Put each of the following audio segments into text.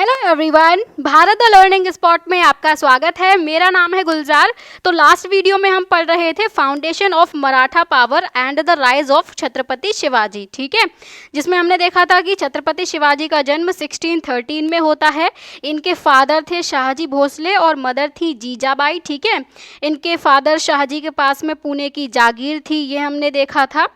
Hello everyone, Bharat the learning spot में आपका स्वागत है। मेरा नाम है गुलजार। तो लास्ट वीडियो में हम पढ़ रहे थे foundation of Maratha power and the rise of Chhatrapati Shivaji, ठीक है, जिसमें हमने देखा था कि छत्रपति शिवाजी का जन्म 1613 में होता है। इनके फादर थे शाहजी भोसले और मदर थी जीजाबाई, ठीक है। इनके फादर शाहजी के पास में पुणे की जागीर थी, ये हमने देखा था।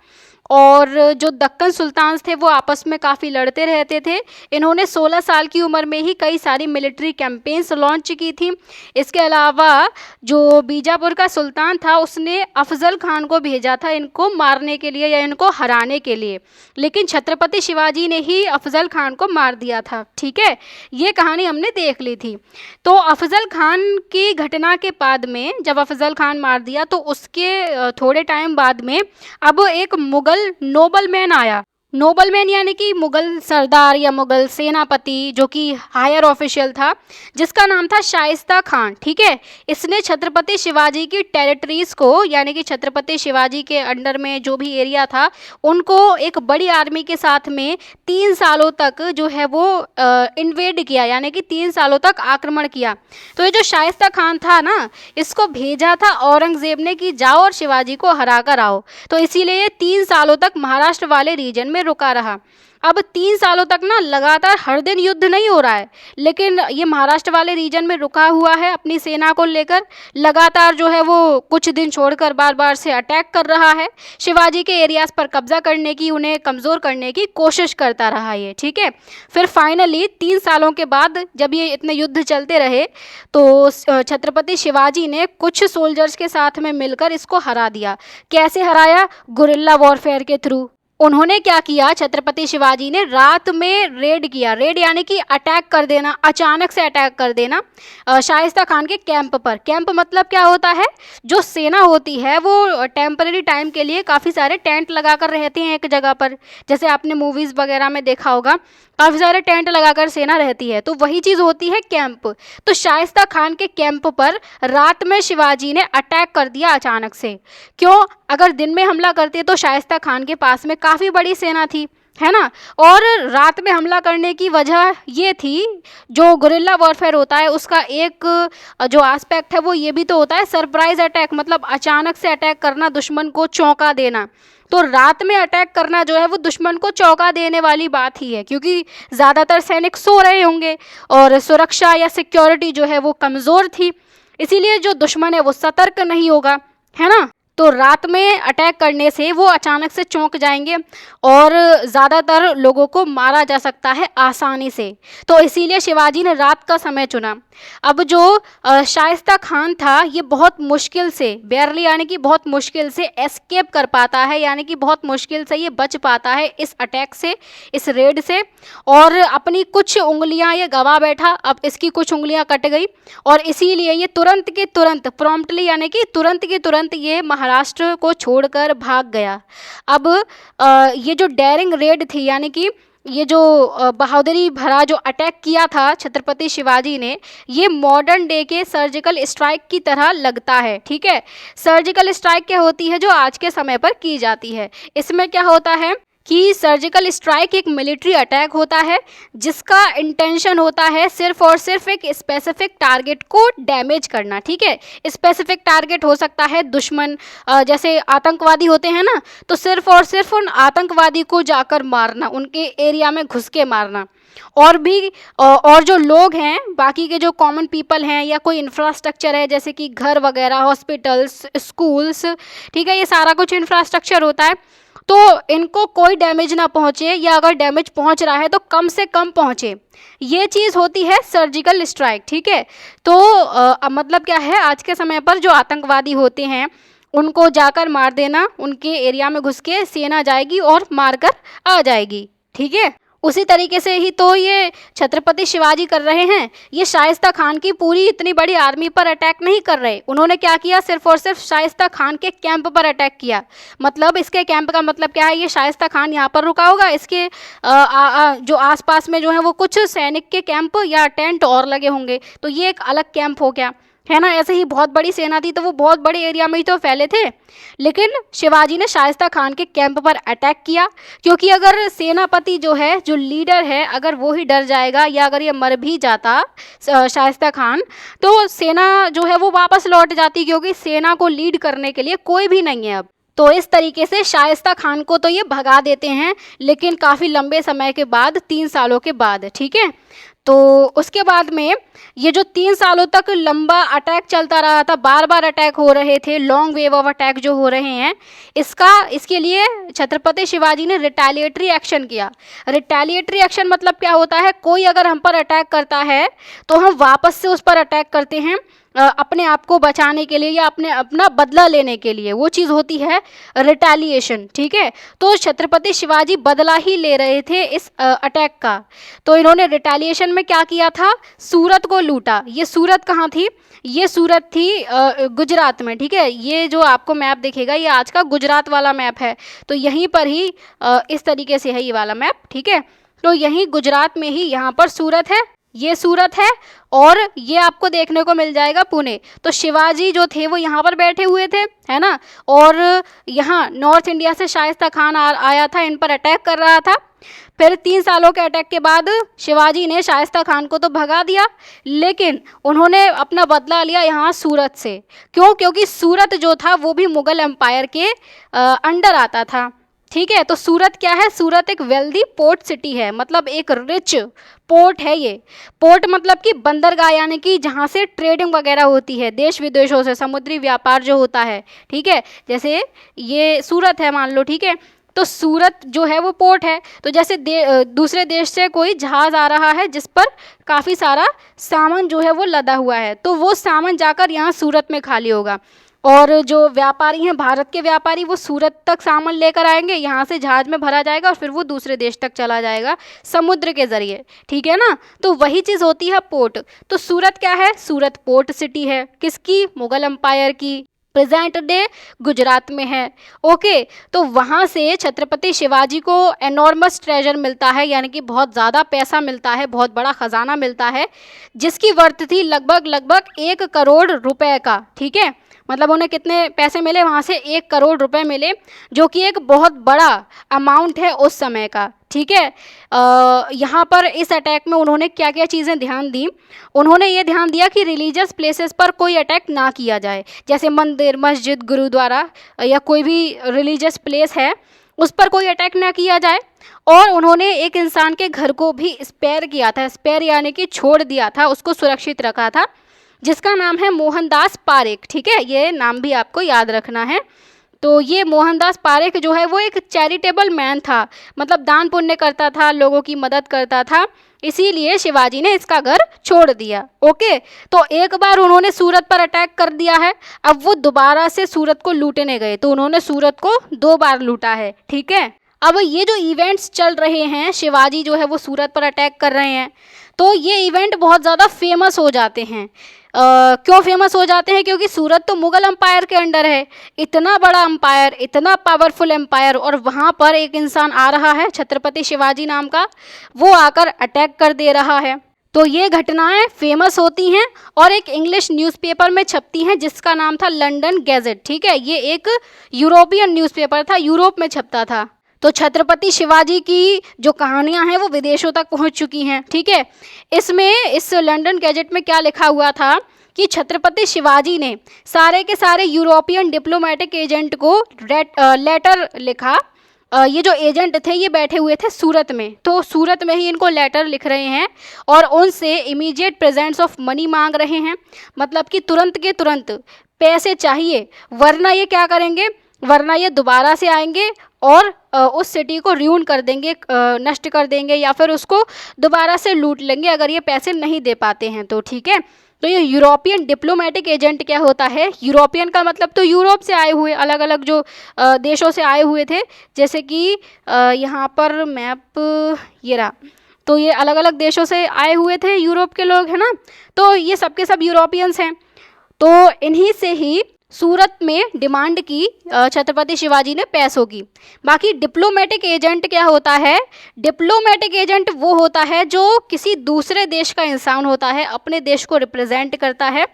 और जो दक्कन सुल्तान्स थे वो आपस में काफ़ी लड़ते रहते थे। इन्होंने 16 साल की उम्र में ही कई सारी मिलिट्री कैंपेन्स लॉन्च की थी। इसके अलावा जो बीजापुर का सुल्तान था उसने अफजल खान को भेजा था इनको मारने के लिए या इनको हराने के लिए, लेकिन छत्रपति शिवाजी ने ही अफजल खान को मार दिया था, ठीक है। ये कहानी हमने देख ली थी। तो अफजल खान की घटना के बाद में जब अफजल खान मार दिया तो उसके थोड़े टाइम बाद में अब एक मुगल नोबलमैन आया। नोबलमैन यानी कि मुगल सरदार या मुगल सेनापति जो कि हायर ऑफिशियल था, जिसका नाम था शाइस्ता खान, ठीक है। इसने छत्रपति शिवाजी की टेरिटरीज को यानी कि छत्रपति शिवाजी के अंडर में जो भी एरिया था उनको एक बड़ी आर्मी के साथ में 3 सालों तक जो है वो इन्वेड किया, यानी कि 3 सालों तक आक्रमण किया। तो ये जो शाइस्ता खान था ना, इसको भेजा था औरंगजेब ने कि जाओ और शिवाजी को हरा कर आओ। तो इसीलिए ये 3 सालों तक महाराष्ट्र वाले रीजन में रुका रहा। अब 3 सालों तक ना लगातार हर दिन युद्ध नहीं हो रहा है, लेकिन ये महाराष्ट्र वाले रीजन में रुका हुआ है अपनी सेना को लेकर। लगातार जो है वो कुछ दिन छोड़कर बार बार से अटैक कर रहा है, शिवाजी के एरियाज पर कब्जा करने की, उन्हें कमज़ोर करने की कोशिश करता रहा ये, ठीक है। फिर फाइनली 3 सालों के बाद जब ये इतने युद्ध चलते रहे तो छत्रपति शिवाजी ने कुछ सोल्जर्स के साथ में मिलकर इसको हरा दिया। कैसे हराया? गुरिल्ला वॉरफेयर के थ्रू। उन्होंने क्या किया, छत्रपति शिवाजी ने रात में रेड किया। रेड यानी कि अटैक कर देना, अचानक से अटैक कर देना शाइस्ता खान के कैंप पर। कैंप मतलब क्या होता है? जो सेना होती है वो टेम्पररी टाइम के लिए काफ़ी सारे टेंट लगा कर रहती हैं एक जगह पर, जैसे आपने मूवीज़ वगैरह में देखा होगा, काफ़ी सारे टेंट लगाकर सेना रहती है, तो वही चीज़ होती है कैंप। तो शाइस्ता खान के कैंप पर रात में शिवाजी ने अटैक कर दिया अचानक से। क्यों? अगर दिन में हमला करते तो शाइस्ता खान के पास में काफ़ी बड़ी सेना थी, है ना। और रात में हमला करने की वजह ये थी, जो गुरिल्ला वॉरफेयर होता है उसका एक जो एस्पेक्ट है वो ये भी तो होता है सरप्राइज अटैक, मतलब अचानक से अटैक करना, दुश्मन को चौंका देना। तो रात में अटैक करना जो है वो दुश्मन को चौंका देने वाली बात ही है, क्योंकि ज़्यादातर सैनिक सो रहे होंगे और सुरक्षा या सिक्योरिटी जो है वो कमज़ोर थी, इसीलिए जो दुश्मन है वो सतर्क नहीं होगा, है ना। तो रात में अटैक करने से वो अचानक से चौंक जाएंगे और ज़्यादातर लोगों को मारा जा सकता है आसानी से। तो इसीलिए शिवाजी ने रात का समय चुना। अब जो शाइस्ता खान था ये बहुत मुश्किल से, बेयरली यानी कि बहुत मुश्किल से एस्केप कर पाता है, यानी कि बहुत मुश्किल से ये बच पाता है इस अटैक से, इस रेड से, और अपनी कुछ उंगलियां ये गवा बैठा। अब इसकी कुछ उंगलियां कट गई और इसीलिए ये तुरंत के तुरंत, प्रॉम्प्टली यानी कि तुरंत के तुरंत ये महाराष्ट्र को छोड़कर भाग गया। अब ये जो डेयरिंग रेड थी, यानी कि ये जो बहादुरी भरा जो अटैक किया था छत्रपति शिवाजी ने, ये मॉडर्न डे के सर्जिकल स्ट्राइक की तरह लगता है, ठीक है। सर्जिकल स्ट्राइक क्या होती है? जो आज के समय पर की जाती है। इसमें क्या होता है कि सर्जिकल स्ट्राइक एक मिलिट्री अटैक होता है जिसका इंटेंशन होता है सिर्फ और सिर्फ एक स्पेसिफिक टारगेट को डैमेज करना, ठीक है। स्पेसिफिक टारगेट हो सकता है दुश्मन, जैसे आतंकवादी होते हैं ना, तो सिर्फ और सिर्फ उन आतंकवादी को जाकर मारना, उनके एरिया में घुस के मारना। और भी और जो लोग हैं, बाकी के जो कॉमन पीपल हैं या कोई इंफ्रास्ट्रक्चर है जैसे कि घर वगैरह, हॉस्पिटल्स, स्कूल्स, ठीक है, ये सारा कुछ इंफ्रास्ट्रक्चर होता है, तो इनको कोई डैमेज ना पहुंचे, या अगर डैमेज पहुंच रहा है तो कम से कम पहुंचे। ये चीज़ होती है सर्जिकल स्ट्राइक, ठीक है। तो मतलब क्या है, आज के समय पर जो आतंकवादी होते हैं उनको जाकर मार देना, उनके एरिया में घुस के सेना जाएगी और मारकर आ जाएगी, ठीक है। उसी तरीके से ही तो ये छत्रपति शिवाजी कर रहे हैं। ये शाइस्ता खान की पूरी इतनी बड़ी आर्मी पर अटैक नहीं कर रहे, उन्होंने क्या किया, सिर्फ और सिर्फ शाइस्ता खान के कैंप पर अटैक किया। मतलब इसके कैंप का मतलब क्या है, ये शाइस्ता खान यहाँ पर रुका होगा, इसके जो आसपास में जो है वो कुछ सैनिक के कैंप या टेंट और लगे होंगे, तो ये एक अलग कैंप हो गया, है ना। ऐसे ही बहुत बड़ी सेना थी तो वो बहुत बड़े एरिया में ही तो फैले थे। लेकिन शिवाजी ने शाइस्ता खान के कैंप पर अटैक किया, क्योंकि अगर सेनापति जो है, जो लीडर है, अगर वो ही डर जाएगा या अगर ये मर भी जाता शाइस्ता खान, तो सेना जो है वो वापस लौट जाती, क्योंकि सेना को लीड करने के लिए कोई भी नहीं है अब। तो इस तरीके से शाइस्ता खान को तो ये भगा देते हैं, लेकिन काफ़ी लंबे समय के बाद, 3 सालों के बाद, ठीक है। तो उसके बाद में ये जो 3 सालों तक लंबा अटैक चलता रहा था, बार बार अटैक हो रहे थे, लॉन्ग वेव ऑफ अटैक जो हो रहे हैं, इसके लिए छत्रपति शिवाजी ने रिटेलिएटरी एक्शन किया। रिटेलिएटरी एक्शन मतलब क्या होता है, कोई अगर हम पर अटैक करता है तो हम वापस से उस पर अटैक करते हैं अपने आप को बचाने के लिए या अपना बदला लेने के लिए, वो चीज़ होती है रिटेलिएशन, ठीक है। तो छत्रपति शिवाजी बदला ही ले रहे थे इस अटैक का। तो इन्होंने रिटेलिएशन में क्या किया था, सूरत को लूटा। ये सूरत कहाँ थी, ये सूरत थी गुजरात में, ठीक है। ये जो आपको मैप दिखेगा ये आज का गुजरात वाला मैप है, तो यहीं पर ही इस तरीके से है ये वाला मैप, ठीक है। तो यहीं गुजरात में ही यहाँ पर सूरत है, ये सूरत है, और ये आपको देखने को मिल जाएगा पुणे। तो शिवाजी जो थे वो यहाँ पर बैठे हुए थे, है ना, और यहाँ नॉर्थ इंडिया से शाइस्ता खान आया था, इन पर अटैक कर रहा था। फिर 3 सालों के अटैक के बाद शिवाजी ने शाइस्ता खान को तो भगा दिया, लेकिन उन्होंने अपना बदला लिया यहाँ सूरत से। क्यों, क्योंकि सूरत जो था वो भी मुग़ल एम्पायर के अंडर आता था, ठीक है। तो सूरत क्या है, सूरत एक वेल्दी पोर्ट सिटी है, मतलब एक रिच पोर्ट है। ये पोर्ट मतलब कि बंदरगाह, यानी कि जहाँ से ट्रेडिंग वगैरह होती है देश विदेशों से, समुद्री व्यापार जो होता है, ठीक है। जैसे ये सूरत है मान लो, ठीक है, तो सूरत जो है वो पोर्ट है। तो जैसे दूसरे देश से कोई जहाज़ आ रहा है जिस पर काफ़ी सारा सामान जो है वो लदा हुआ है, तो वो सामान जाकर यहाँ सूरत में खाली होगा, और जो व्यापारी हैं, भारत के व्यापारी, वो सूरत तक सामान लेकर आएंगे, यहाँ से जहाज़ में भरा जाएगा और फिर वो दूसरे देश तक चला जाएगा समुद्र के ज़रिए, ठीक है ना। तो वही चीज़ होती है पोर्ट। तो सूरत क्या है, सूरत पोर्ट सिटी है, किसकी, मुग़ल एम्पायर की, प्रेजेंट डे गुजरात में है, ओके। तो वहाँ से छत्रपति शिवाजी को एनॉर्मस ट्रेजर मिलता है, यानी कि बहुत ज़्यादा पैसा मिलता है, बहुत बड़ा ख़जाना मिलता है, जिसकी वर्थ थी लगभग 1 करोड़ रुपए का, ठीक है। मतलब उन्हें कितने पैसे मिले वहाँ से, 1 करोड़ रुपए मिले, जो कि एक बहुत बड़ा अमाउंट है उस समय का, ठीक है। यहाँ पर इस अटैक में उन्होंने क्या क्या चीज़ें ध्यान दी, उन्होंने ये ध्यान दिया कि रिलीजियस प्लेसेस पर कोई अटैक ना किया जाए, जैसे मंदिर, मस्जिद, गुरुद्वारा या कोई भी रिलीजियस प्लेस है उस पर कोई अटैक ना किया जाए। और उन्होंने एक इंसान के घर को भी स्पेयर किया था, स्पेयर यानी कि छोड़ दिया था, उसको सुरक्षित रखा था, जिसका नाम है मोहनदास पारेख, ठीक है। ये नाम भी आपको याद रखना है। तो ये मोहनदास पारेख जो है वो एक चैरिटेबल मैन था, मतलब दान पुण्य करता था, लोगों की मदद करता था, इसीलिए शिवाजी ने इसका घर छोड़ दिया, ओके। तो एक बार उन्होंने सूरत पर अटैक कर दिया है, अब वो दोबारा से सूरत को लूटने गए, तो उन्होंने सूरत को 2 बार लूटा है, ठीक है। अब ये जो इवेंट्स चल रहे हैं, शिवाजी जो है वो सूरत पर अटैक कर रहे हैं, तो ये इवेंट बहुत ज़्यादा फेमस हो जाते हैं। क्यों फेमस हो जाते हैं, क्योंकि सूरत तो मुग़ल एम्पायर के अंडर है, इतना बड़ा एम्पायर, इतना पावरफुल एम्पायर, और वहाँ पर एक इंसान आ रहा है छत्रपति शिवाजी नाम का, वो आकर अटैक कर दे रहा है। तो ये घटनाएं फेमस होती हैं और एक इंग्लिश न्यूज़पेपर में छपती हैं जिसका नाम था लंदन गैजेट, ठीक है। ये एक यूरोपियन न्यूज़पेपर था, यूरोप में छपता था। तो छत्रपति शिवाजी की जो कहानियां हैं वो विदेशों तक पहुंच चुकी हैं, ठीक है। इस लंदन गैजेट में क्या लिखा हुआ था कि छत्रपति शिवाजी ने सारे के सारे यूरोपियन डिप्लोमेटिक एजेंट को लेटर लिखा। ये जो एजेंट थे ये बैठे हुए थे सूरत में, तो सूरत में ही इनको लेटर लिख रहे हैं और उनसे इमीडिएट प्रेजेंस ऑफ मनी मांग रहे हैं, मतलब कि तुरंत के तुरंत पैसे चाहिए, वरना ये क्या करेंगे, वरना ये दोबारा से आएंगे और उस सिटी को र्यून कर देंगे, नष्ट कर देंगे, या फिर उसको दोबारा से लूट लेंगे अगर ये पैसे नहीं दे पाते हैं तो, ठीक है। तो ये यूरोपियन डिप्लोमेटिक एजेंट क्या होता है, यूरोपियन का मतलब तो यूरोप से आए हुए, अलग अलग जो देशों से आए हुए थे, जैसे कि यहाँ पर मैप ये रहा, तो ये अलग अलग देशों से आए हुए थे यूरोप के लोग, है ना। तो ये सब के सब यूरोपियंस हैं। तो इन्हीं से ही सूरत में डिमांड की छत्रपति शिवाजी ने पैसों की। बाकी डिप्लोमेटिक एजेंट क्या होता है? डिप्लोमेटिक एजेंट वो होता है जो किसी दूसरे देश का इंसान होता है, अपने देश को रिप्रेजेंट करता है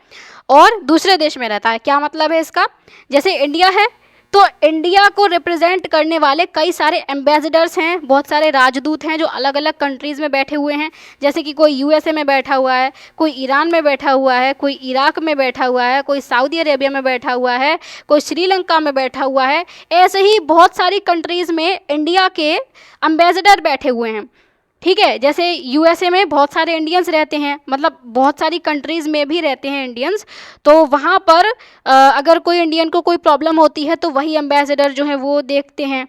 और दूसरे देश में रहता है। क्या मतलब है इसका? जैसे इंडिया है तो इंडिया को रिप्रेजेंट करने वाले कई सारे एम्बेसडर्स हैं, बहुत सारे राजदूत हैं जो अलग अलग कंट्रीज़ में बैठे हुए हैं। जैसे कि कोई यूएसए में बैठा हुआ है, कोई ईरान में बैठा हुआ है, कोई इराक में बैठा हुआ है, कोई सऊदी अरेबिया में बैठा हुआ है, कोई श्रीलंका में बैठा हुआ है। ऐसे ही बहुत सारी कंट्रीज़ में इंडिया के एम्बेसडर बैठे हुए हैं। ठीक है, जैसे यूएसए में बहुत सारे इंडियंस रहते हैं, मतलब बहुत सारी कंट्रीज़ में भी रहते हैं इंडियंस। तो वहाँ पर अगर कोई इंडियन को कोई प्रॉब्लम होती है तो वही एम्बेसडर जो है वो देखते हैं।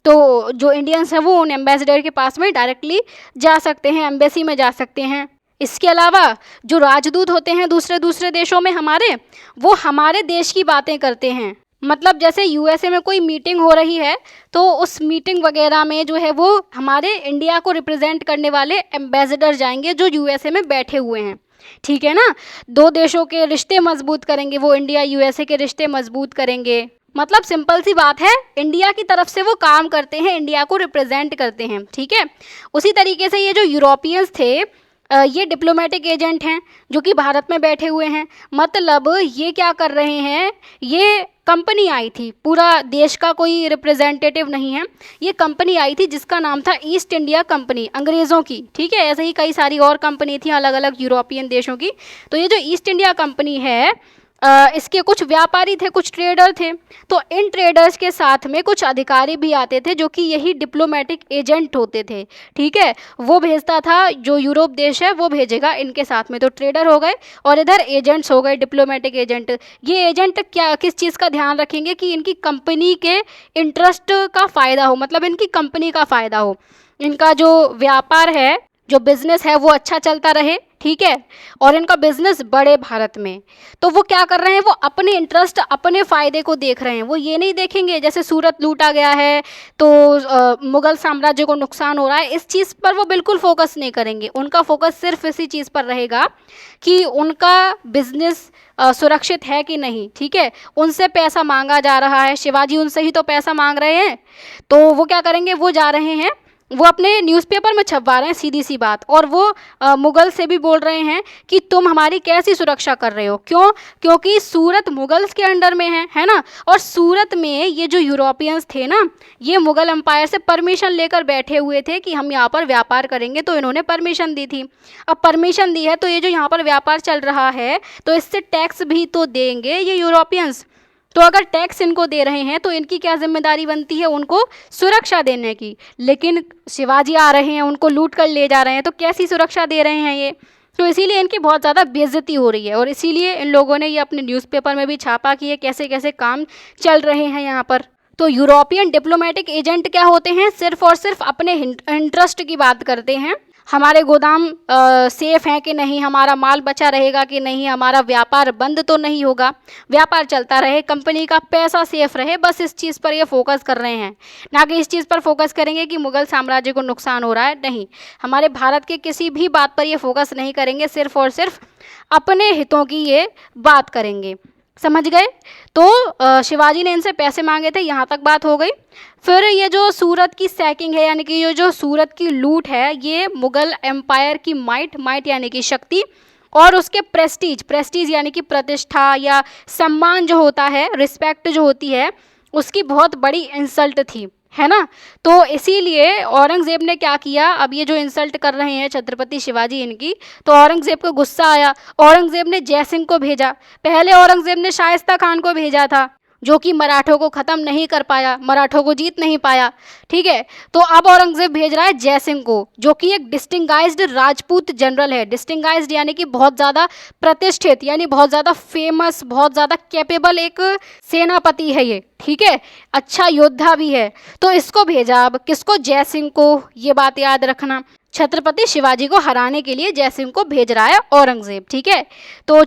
तो जो इंडियंस हैं वो उन एम्बेसडर के पास में डायरेक्टली जा सकते हैं, एम्बेसी में जा सकते हैं। इसके अलावा जो राजदूत होते हैं दूसरे दूसरे देशों में हमारे, वो हमारे देश की बातें करते हैं। मतलब जैसे यूएसए में कोई मीटिंग हो रही है तो उस मीटिंग वगैरह में जो है वो हमारे इंडिया को रिप्रेजेंट करने वाले एम्बेसडर जाएंगे जो यूएसए में बैठे हुए हैं। ठीक है ना, दो देशों के रिश्ते मजबूत करेंगे वो, इंडिया यूएसए के रिश्ते मजबूत करेंगे। मतलब सिंपल सी बात है, इंडिया की तरफ से वो काम करते हैं, इंडिया को रिप्रेजेंट करते हैं। ठीक है, उसी तरीके से ये जो यूरोपियंस थे ये डिप्लोमेटिक एजेंट हैं जो कि भारत में बैठे हुए हैं। मतलब ये क्या कर रहे हैं, ये कंपनी आई थी, पूरा देश का कोई रिप्रेजेंटेटिव नहीं है, ये कंपनी आई थी जिसका नाम था ईस्ट इंडिया कंपनी, अंग्रेज़ों की। ठीक है, ऐसे ही कई सारी और कंपनी थी अलग अलग यूरोपियन देशों की। तो ये जो ईस्ट इंडिया कंपनी है इसके कुछ व्यापारी थे, कुछ ट्रेडर थे। तो इन ट्रेडर्स के साथ में कुछ अधिकारी भी आते थे जो कि यही डिप्लोमेटिक एजेंट होते थे। ठीक है, वो भेजता था, जो यूरोप देश है वो भेजेगा इनके साथ में। तो ट्रेडर हो गए और इधर एजेंट्स हो गए, डिप्लोमेटिक एजेंट। ये एजेंट क्या किस चीज़ का ध्यान रखेंगे कि इनकी कंपनी के इंटरेस्ट का फ़ायदा हो, मतलब इनकी कंपनी का फ़ायदा हो, इनका जो व्यापार है, जो बिज़नेस है वो अच्छा चलता रहे। ठीक है, और इनका बिजनेस बढ़े भारत में। तो वो क्या कर रहे हैं, वो अपने इंटरेस्ट, अपने फ़ायदे को देख रहे हैं। वो ये नहीं देखेंगे जैसे सूरत लूटा गया है तो मुग़ल साम्राज्य को नुकसान हो रहा है, इस चीज़ पर वो बिल्कुल फोकस नहीं करेंगे। उनका फोकस सिर्फ इसी चीज़ पर रहेगा कि उनका बिजनेस सुरक्षित है कि नहीं। ठीक है, उनसे पैसा मांगा जा रहा है, शिवाजी उनसे ही तो पैसा मांग रहे हैं। तो वो क्या करेंगे, वो जा रहे हैं, वो अपने न्यूज़पेपर में छपवा रहे हैं सीधी सी बात, और वो मुग़ल से भी बोल रहे हैं कि तुम हमारी कैसी सुरक्षा कर रहे हो। क्यों? क्योंकि सूरत मुग़ल्स के अंडर में है ना। और सूरत में ये जो यूरोपियंस थे ना, ये मुग़ल एम्पायर से परमिशन लेकर बैठे हुए थे कि हम यहाँ पर व्यापार करेंगे, तो इन्होंने परमिशन दी थी। अब परमिशन दी है तो ये जो यहाँ पर व्यापार चल रहा है तो इससे टैक्स भी तो देंगे ये यूरोपियंस। तो अगर टैक्स इनको दे रहे हैं तो इनकी क्या जिम्मेदारी बनती है, उनको सुरक्षा देने की। लेकिन शिवाजी आ रहे हैं, उनको लूट कर ले जा रहे हैं, तो कैसी सुरक्षा दे रहे हैं ये। तो इसीलिए इनकी बहुत ज़्यादा बेइज्जती हो रही है, और इसीलिए इन लोगों ने ये अपने न्यूज़पेपर में भी छापा कि ये कैसे कैसे काम चल रहे हैं यहाँ पर। तो यूरोपियन डिप्लोमेटिक एजेंट क्या होते हैं, सिर्फ और सिर्फ अपने इंटरेस्ट की बात करते हैं। हमारे गोदाम सेफ़ हैं कि नहीं, हमारा माल बचा रहेगा कि नहीं, हमारा व्यापार बंद तो नहीं होगा, व्यापार चलता रहे, कंपनी का पैसा सेफ रहे, बस इस चीज़ पर ये फोकस कर रहे हैं। ना कि इस चीज़ पर फोकस करेंगे कि मुग़ल साम्राज्य को नुकसान हो रहा है, नहीं। हमारे भारत के किसी भी बात पर ये फोकस नहीं करेंगे, सिर्फ और सिर्फ अपने हितों की ये बात करेंगे। समझ गए? तो शिवाजी ने इनसे पैसे मांगे थे, यहाँ तक बात हो गई। फिर ये जो सूरत की सैकिंग है, यानी कि ये जो सूरत की लूट है, ये मुग़ल एम्पायर की माइट यानी कि शक्ति, और उसके प्रेस्टीज यानी कि प्रतिष्ठा या सम्मान जो होता है, रिस्पेक्ट जो होती है, उसकी बहुत बड़ी इंसल्ट थी, है ना। तो इसीलिए औरंगज़ेब ने क्या किया, अब ये जो इंसल्ट कर रहे हैं छत्रपति शिवाजी इनकी, तो औरंगज़ेब को गुस्सा आया। औरंगज़ेब ने जय सिंह को भेजा। पहले औरंगज़ेब ने शाइस्ता खान को भेजा था, जो कि मराठों को ख़त्म नहीं कर पाया, मराठों को जीत नहीं पाया। ठीक है, तो अब औरंगज़ेब भेज रहा है जय सिंह को, जो कि एक डिस्टिंगाइज्ड राजपूत जनरल है। डिस्टिंगाइज्ड यानी कि बहुत ज़्यादा प्रतिष्ठित, यानी बहुत ज़्यादा फेमस, बहुत ज़्यादा कैपेबल एक सेनापति है ये। ठीक है, अच्छा योद्धा भी है। तो इसको भेजा, अब किसको, जय सिंह को। ये बात याद रखना, छत्रपति शिवाजी को हराने के लिए जय सिंह को भेज रहा है औरंगज़ेब। ठीक है, तो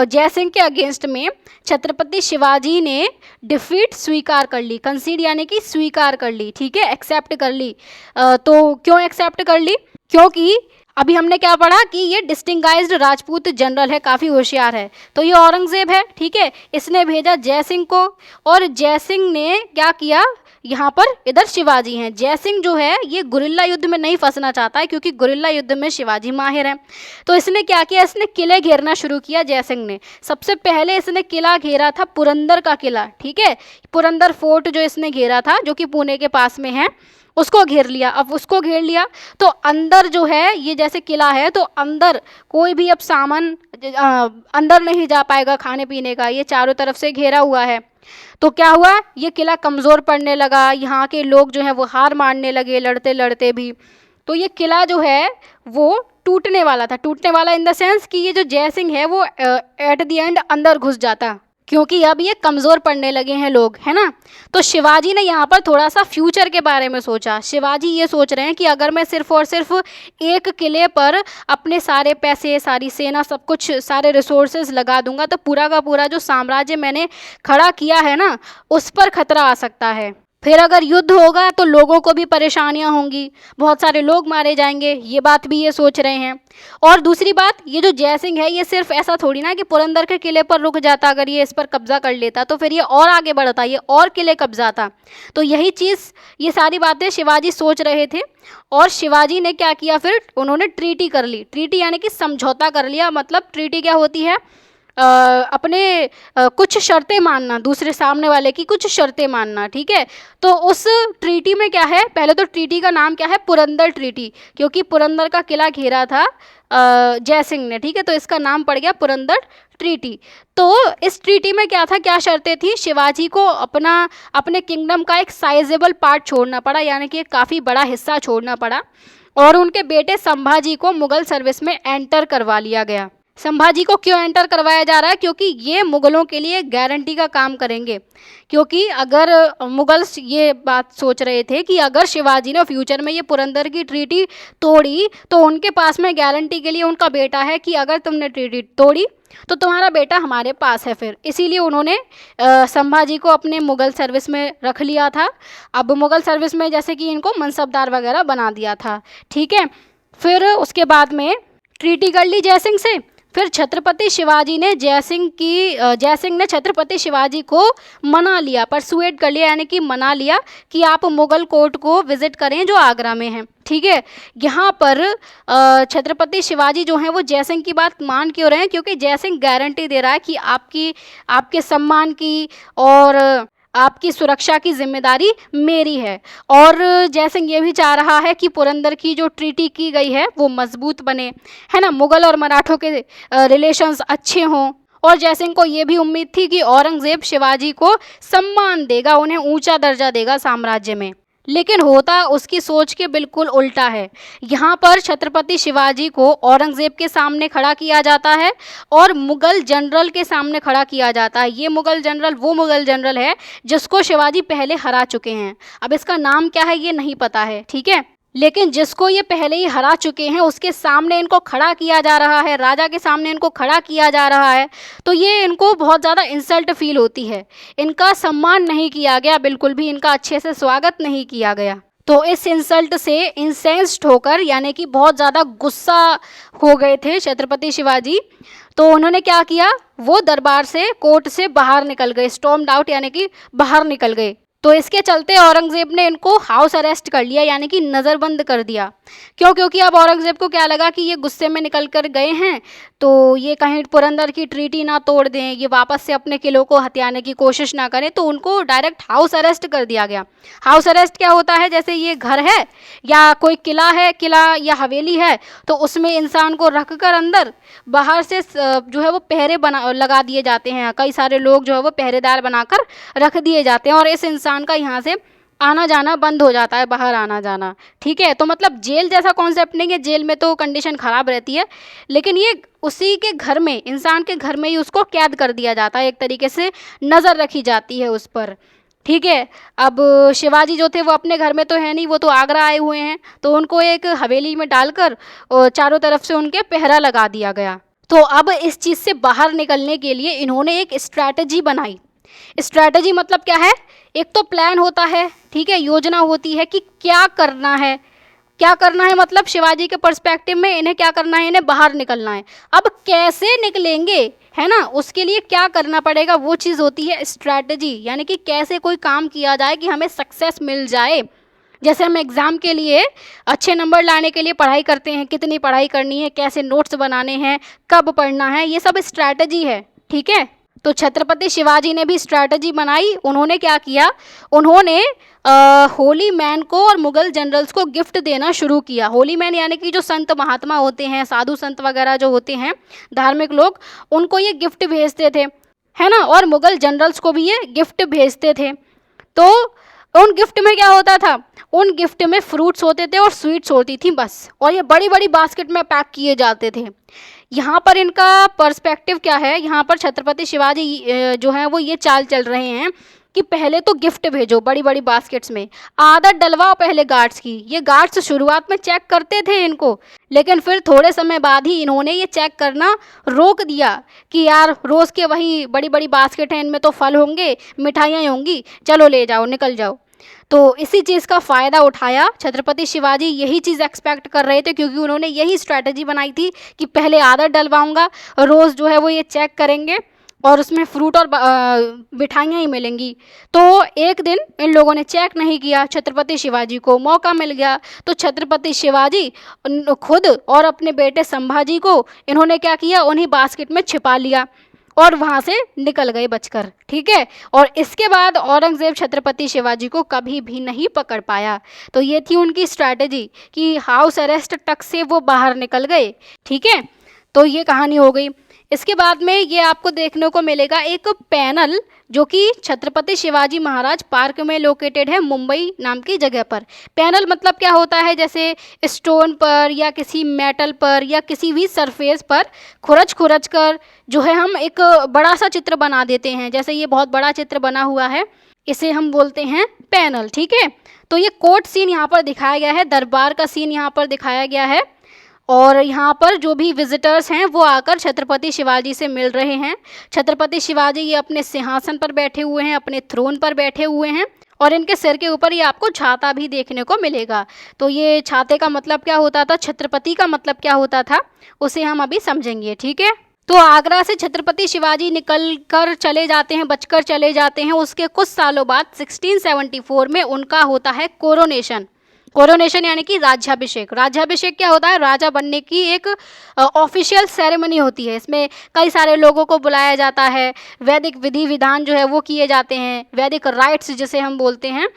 जय सिंह के अगेंस्ट में छत्रपति शिवाजी ने डिफीट स्वीकार कर ली, कंसीड यानी कि स्वीकार कर ली। ठीक है, एक्सेप्ट कर ली। तो क्यों एक्सेप्ट कर ली, क्योंकि अभी हमने क्या पढ़ा कि ये डिस्टिंगाइज्ड राजपूत जनरल है, काफ़ी होशियार है। तो ये औरंगजेब है, ठीक है, इसने भेजा जयसिंह को, और जयसिंह ने क्या किया, यहाँ पर इधर शिवाजी हैं। जयसिंह जो है ये गुरिल्ला युद्ध में नहीं फंसना चाहता है, क्योंकि गुरिल्ला युद्ध में शिवाजी माहिर हैं। तो इसने क्या किया, इसने किले घेरना शुरू किया। जयसिंह ने सबसे पहले इसने किला घेरा था पुरंदर का किला, ठीक है, पुरंदर फोर्ट जो इसने घेरा था, जो कि पुणे के पास में है, उसको घेर लिया। अब उसको घेर लिया तो अंदर जो है, ये जैसे किला है तो अंदर कोई भी अब सामान अंदर नहीं जा पाएगा खाने पीने का, ये चारों तरफ से घेरा हुआ है। तो क्या हुआ, ये किला कमज़ोर पड़ने लगा, यहाँ के लोग जो हैं वो हार मानने लगे लड़ते लड़ते भी। तो ये किला जो है वो टूटने वाला था, टूटने वाला इन द सेंस कि ये जो जयसिंह है वो एट द एंड अंदर घुस जाता, क्योंकि अब ये कमज़ोर पड़ने लगे हैं लोग, है ना। तो शिवाजी ने यहाँ पर थोड़ा सा फ्यूचर के बारे में सोचा। शिवाजी ये सोच रहे हैं कि अगर मैं सिर्फ और सिर्फ एक किले पर अपने सारे पैसे, सारी सेना, सब कुछ, सारे रिसोर्सेज लगा दूंगा तो पूरा का पूरा जो साम्राज्य मैंने खड़ा किया है ना, उस पर खतरा आ सकता है। फिर अगर युद्ध होगा तो लोगों को भी परेशानियां होंगी, बहुत सारे लोग मारे जाएंगे, ये बात भी ये सोच रहे हैं। और दूसरी बात, ये जो जयसिंह है ये सिर्फ ऐसा थोड़ी ना कि पुरंदर के किले पर रुक जाता, अगर ये इस पर कब्जा कर लेता तो फिर ये और आगे बढ़ता, ये और किले कब्जाता। तो यही चीज़, ये सारी बातें शिवाजी सोच रहे थे। और शिवाजी ने क्या किया, फिर उन्होंने ट्रीटी कर ली। ट्रीटी यानी कि समझौता कर लिया। मतलब ट्रीटी क्या होती है, अपने कुछ शर्तें मानना, दूसरे सामने वाले की कुछ शर्तें मानना, ठीक है। तो उस ट्रीटी में क्या है, पहले तो ट्रीटी का नाम क्या है, पुरंदर ट्रीटी, क्योंकि पुरंदर का किला घेरा था जयसिंह ने, ठीक है, तो इसका नाम पड़ गया पुरंदर ट्रीटी। तो इस ट्रीटी में क्या था, क्या शर्तें थी, शिवाजी को अपने किंगडम का एक साइजेबल पार्ट छोड़ना पड़ा, यानी कि काफ़ी बड़ा हिस्सा छोड़ना पड़ा, और उनके बेटे संभाजी को मुगल सर्विस में एंटर करवा लिया गया। संभाजी को क्यों एंटर करवाया जा रहा है, क्योंकि ये मुगलों के लिए गारंटी का काम करेंगे। क्योंकि अगर मुगल ये बात सोच रहे थे कि अगर शिवाजी ने फ्यूचर में ये पुरंदर की ट्रीटी तोड़ी तो उनके पास में गारंटी के लिए उनका बेटा है कि अगर तुमने ट्रीटी तोड़ी तो तुम्हारा बेटा हमारे पास है। फिर इसीलिए उन्होंने संभाजी को अपने मुगल सर्विस में रख लिया था। अब मुगल सर्विस में जैसे कि इनको मनसबदार वगैरह बना दिया था, ठीक है। फिर उसके बाद में ट्रीटी कर ली जयसिंह से। फिर छत्रपति शिवाजी ने जयसिंह ने छत्रपति शिवाजी को मना लिया, परसुएड कर लिया, यानी कि मना लिया कि आप मुगल कोर्ट को विजिट करें जो आगरा में है, ठीक है। यहाँ पर छत्रपति शिवाजी जो हैं वो जयसिंह की बात मान क्यों रहे हैं, क्योंकि जयसिंह गारंटी दे रहा है कि आपके सम्मान की और आपकी सुरक्षा की जिम्मेदारी मेरी है। और जयसिंह ये भी चाह रहा है कि पुरंदर की जो ट्रीटी की गई है वो मजबूत बने, है ना, मुगल और मराठों के रिलेशंस अच्छे हों। और जयसिंह को ये भी उम्मीद थी कि औरंगजेब शिवाजी को सम्मान देगा, उन्हें ऊंचा दर्जा देगा साम्राज्य में। लेकिन होता उसकी सोच के बिल्कुल उल्टा है। यहाँ पर छत्रपति शिवाजी को औरंगजेब के सामने खड़ा किया जाता है और मुगल जनरल के सामने खड़ा किया जाता है। ये मुगल जनरल वो मुगल जनरल है जिसको शिवाजी पहले हरा चुके हैं। अब इसका नाम क्या है ये नहीं पता है, ठीक है, लेकिन जिसको ये पहले ही हरा चुके हैं उसके सामने इनको खड़ा किया जा रहा है, राजा के सामने इनको खड़ा किया जा रहा है। तो ये इनको बहुत ज़्यादा इंसल्ट फील होती है, इनका सम्मान नहीं किया गया, बिल्कुल भी इनका अच्छे से स्वागत नहीं किया गया। तो इस इंसल्ट से इंसेंस्ड होकर, यानी कि बहुत ज़्यादा गुस्सा हो गए थे छत्रपति शिवाजी। तो उन्होंने क्या किया, वो दरबार से, कोर्ट से बाहर निकल गए, स्टॉर्म्ड आउट, यानी कि बाहर निकल गए। तो इसके चलते औरंगजेब ने इनको हाउस अरेस्ट कर लिया, यानी कि नज़रबंद कर दिया। क्यों, क्योंकि अब औरंगजेब को क्या लगा कि ये गुस्से में निकल कर गए हैं तो ये कहीं पुरंदर की ट्रीटी ना तोड़ दें, ये वापस से अपने किलों को हथियाने की कोशिश ना करें, तो उनको डायरेक्ट हाउस अरेस्ट कर दिया गया। हाउस अरेस्ट क्या होता है, जैसे ये घर है या कोई किला है, किला या हवेली है, तो उसमें इंसान को रख कर अंदर, बाहर से जो है वो पहरे लगा दिए जाते हैं, कई सारे लोग जो है वो पहरेदार बनाकर रख दिए जाते हैं और इस इंसान का यहाँ से आना जाना बंद हो जाता है, बाहर आना जाना, ठीक है। तो मतलब जेल जैसा कॉन्सेप्ट नहीं है, जेल में तो कंडीशन ख़राब रहती है, लेकिन ये उसी के घर में, इंसान के घर में ही उसको कैद कर दिया जाता है, एक तरीके से नज़र रखी जाती है उस पर, ठीक है। अब शिवाजी जो थे वो अपने घर में तो है नहीं, वो तो आगरा आए हुए हैं, तो उनको एक हवेली में डालकर चारों तरफ से उनके पहरा लगा दिया गया। तो अब इस चीज़ से बाहर निकलने के लिए इन्होंने एक स्ट्रैटेजी बनाई। स्ट्रैटेजी मतलब क्या है, एक तो प्लान होता है, ठीक है, योजना होती है कि क्या करना है, क्या करना है, मतलब शिवाजी के पर्सपेक्टिव में इन्हें क्या करना है, इन्हें बाहर निकलना है। अब कैसे निकलेंगे, है ना, उसके लिए क्या करना पड़ेगा, वो चीज़ होती है स्ट्रैटेजी, यानी कि कैसे कोई काम किया जाए कि हमें सक्सेस मिल जाए। जैसे हम एग्ज़ाम के लिए अच्छे नंबर लाने के लिए पढ़ाई करते हैं, कितनी पढ़ाई करनी है, कैसे नोट्स बनाने हैं, कब पढ़ना है, ये सब स्ट्रैटेजी है, ठीक है। तो छत्रपति शिवाजी ने भी स्ट्रैटेजी बनाई। उन्होंने क्या किया, उन्होंने होली मैन को और मुगल जनरल्स को गिफ्ट देना शुरू किया। होली मैन यानी कि जो संत महात्मा होते हैं, साधु संत वगैरह जो होते हैं, धार्मिक लोग, उनको ये गिफ्ट भेजते थे, है ना, और मुगल जनरल्स को भी ये गिफ्ट भेजते थे। तो उन गिफ्ट में क्या होता था, उन गिफ्ट में फ्रूट्स होते थे और स्वीट्स होती थी बस, और ये बड़ी बड़ी बास्केट में पैक किए जाते थे। यहाँ पर इनका पर्सपेक्टिव क्या है, यहाँ पर छत्रपति शिवाजी जो है वो ये चाल चल रहे हैं कि पहले तो गिफ्ट भेजो बड़ी बड़ी बास्केट्स में, आदत डलवाओ पहले गार्ड्स की। ये गार्ड्स शुरुआत में चेक करते थे इनको, लेकिन फिर थोड़े समय बाद ही इन्होंने ये चेक करना रोक दिया कि यार रोज़ के वही बड़ी बड़ी बास्केट हैं, इनमें तो फल होंगे, मिठाइयाँ होंगी, चलो ले जाओ, निकल जाओ। तो इसी चीज़ का फ़ायदा उठाया छत्रपति शिवाजी, यही चीज़ एक्सपेक्ट कर रहे थे, क्योंकि उन्होंने यही स्ट्रैटेजी बनाई थी कि पहले आदत डलवाऊंगा, रोज़ जो है वो ये चेक करेंगे और उसमें फ्रूट और मिठाइयाँ ही मिलेंगी। तो एक दिन इन लोगों ने चेक नहीं किया, छत्रपति शिवाजी को मौका मिल गया, तो छत्रपति शिवाजी खुद और अपने बेटे संभाजी को इन्होंने क्या किया, उन्हीं बास्केट में छिपा लिया और वहाँ से निकल गए बचकर, ठीक है। और इसके बाद औरंगज़ेब छत्रपति शिवाजी को कभी भी नहीं पकड़ पाया। तो ये थी उनकी स्ट्रैटेजी कि हाउस अरेस्ट तक से वो बाहर निकल गए, ठीक है। तो ये कहानी हो गई। इसके बाद में ये आपको देखने को मिलेगा एक पैनल, जो कि छत्रपति शिवाजी महाराज पार्क में लोकेटेड है, मुंबई नाम की जगह पर। पैनल मतलब क्या होता है, जैसे स्टोन पर या किसी मेटल पर या किसी भी सरफेस पर खुरच खुरच कर जो है हम एक बड़ा सा चित्र बना देते हैं। जैसे ये बहुत बड़ा चित्र बना हुआ है, इसे हम बोलते हैं पैनल, ठीक है। तो ये कोर्ट सीन यहाँ पर दिखाया गया है, दरबार का सीन यहाँ पर दिखाया गया है, और यहाँ पर जो भी विजिटर्स हैं वो आकर छत्रपति शिवाजी से मिल रहे हैं। छत्रपति शिवाजी ये अपने सिंहासन पर बैठे हुए हैं, अपने थ्रोन पर बैठे हुए हैं, और इनके सिर के ऊपर ये आपको छाता भी देखने को मिलेगा। तो ये छाते का मतलब क्या होता था, छत्रपति का मतलब क्या होता था, उसे हम अभी समझेंगे, ठीक है। तो आगरा से छत्रपति शिवाजी निकल कर चले जाते हैं, बचकर चले जाते हैं। उसके कुछ सालों बाद 1674 में उनका होता है कोरोनेशन। कोरोनेशन यानी कि राज्याभिषेक। राज्याभिषेक क्या होता है, राजा बनने की एक ऑफिशियल सेरेमनी होती है। इसमें कई सारे लोगों को बुलाया जाता है, वैदिक विधि विधान जो है वो किए जाते हैं, वैदिक राइट्स जिसे हम बोलते हैं।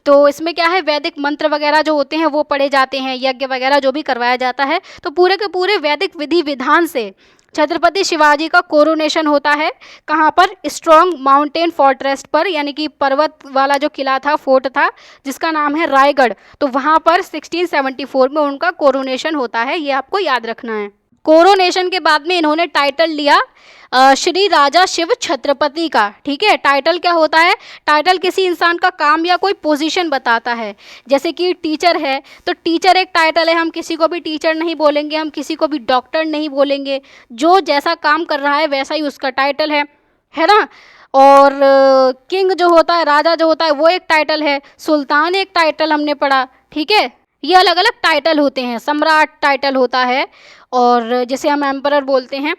तो इसमें क्या है, वैदिक मंत्र वगैरह जो होते हैं वो पढ़े जाते हैं, यज्ञ वगैरह जो भी करवाया जाता है। तो पूरे के पूरे वैदिक विधि विधान से छत्रपति शिवाजी का कोरोनेशन होता है। कहाँ पर, स्ट्रॉन्ग माउंटेन फोर्ट्रेस पर, यानी कि पर्वत वाला जो किला था, फोर्ट था, जिसका नाम है रायगढ़। तो वहाँ पर 1674 में उनका कोरोनेशन होता है, ये आपको याद रखना है। कोरोनेशन के बाद में इन्होंने टाइटल लिया श्री राजा शिव छत्रपति का, ठीक है। टाइटल क्या होता है, टाइटल किसी इंसान का काम या कोई पोजीशन बताता है। जैसे कि टीचर है तो टीचर एक टाइटल है, हम किसी को भी टीचर नहीं बोलेंगे, हम किसी को भी डॉक्टर नहीं बोलेंगे, जो जैसा काम कर रहा है वैसा ही उसका टाइटल है ना। और किंग जो होता है, राजा जो होता है, वो एक टाइटल है, सुल्तान एक टाइटल हमने पढ़ा, ठीक है। ये अलग अलग टाइटल होते हैं, सम्राट टाइटल होता है, और जिसे हम एम्परर बोलते हैं।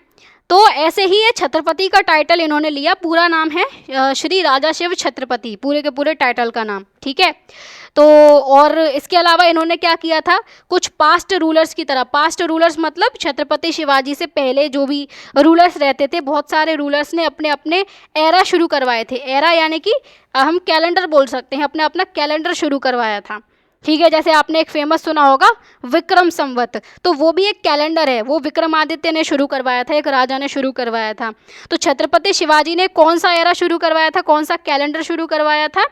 तो ऐसे ही ये छत्रपति का टाइटल इन्होंने लिया, पूरा नाम है श्री राजा शिव छत्रपति, पूरे के पूरे टाइटल का नाम, ठीक है। तो और इसके अलावा इन्होंने क्या किया था, कुछ पास्ट रूलर्स की तरह, पास्ट रूलर्स मतलब छत्रपति शिवाजी से पहले जो भी रूलर्स रहते थे, बहुत सारे रूलर्स ने अपने अपने एरा शुरू करवाए थे। एरा यानी कि हम कैलेंडर बोल सकते हैं, अपना अपना कैलेंडर शुरू करवाया था, ठीक है। जैसे आपने एक फेमस सुना होगा विक्रम संवत, तो वो भी एक कैलेंडर है, वो विक्रमादित्य ने शुरू करवाया था, एक राजा ने शुरू करवाया था। तो छत्रपति शिवाजी ने कौन सा एरा शुरू करवाया था, कौन सा कैलेंडर शुरू करवाया था,